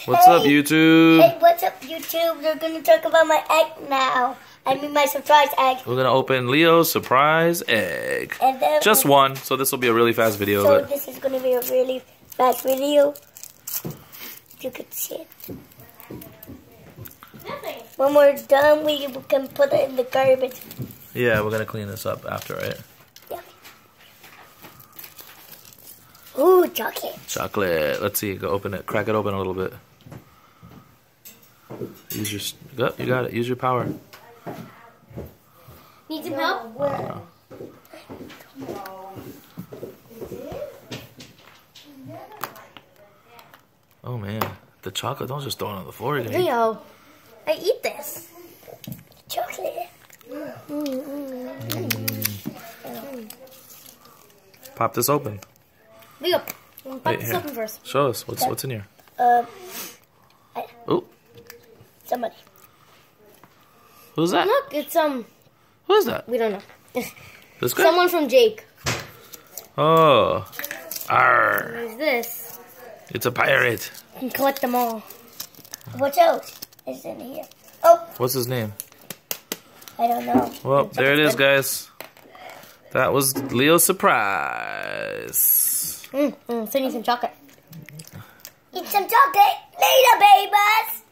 What's up, YouTube? Hey, what's up, YouTube? We're gonna talk about my egg now. I mean, my surprise egg. We're gonna open Leo's surprise egg. And then Just one, so this will be a really fast video. So this is gonna be a really fast video. You can see it. When we're done, we can put it in the garbage. Yeah, we're gonna clean this up after, right? Yeah. Ooh, chocolate. Chocolate. Let's see. Go open it. Crack it open a little bit. Use your. Yep, you got it. Use your power. Need some help? Oh man, the chocolate. Don't just throw it on the floor. You're gonna Leo, I eat this. Chocolate. Pop this open. Leo, pop Wait, this here. open first. Show us what's in here. Oh, Somebody. who's that? Look, it's Who's that? we don't know. This guy? Someone from Jake. Oh, arr! There's this. It's a pirate. You can collect them all. What else is in here? Oh, What's his name? I don't know. Well, there it is, guys. That was Leo's surprise. Send you some chocolate. Eat some chocolate later, babies.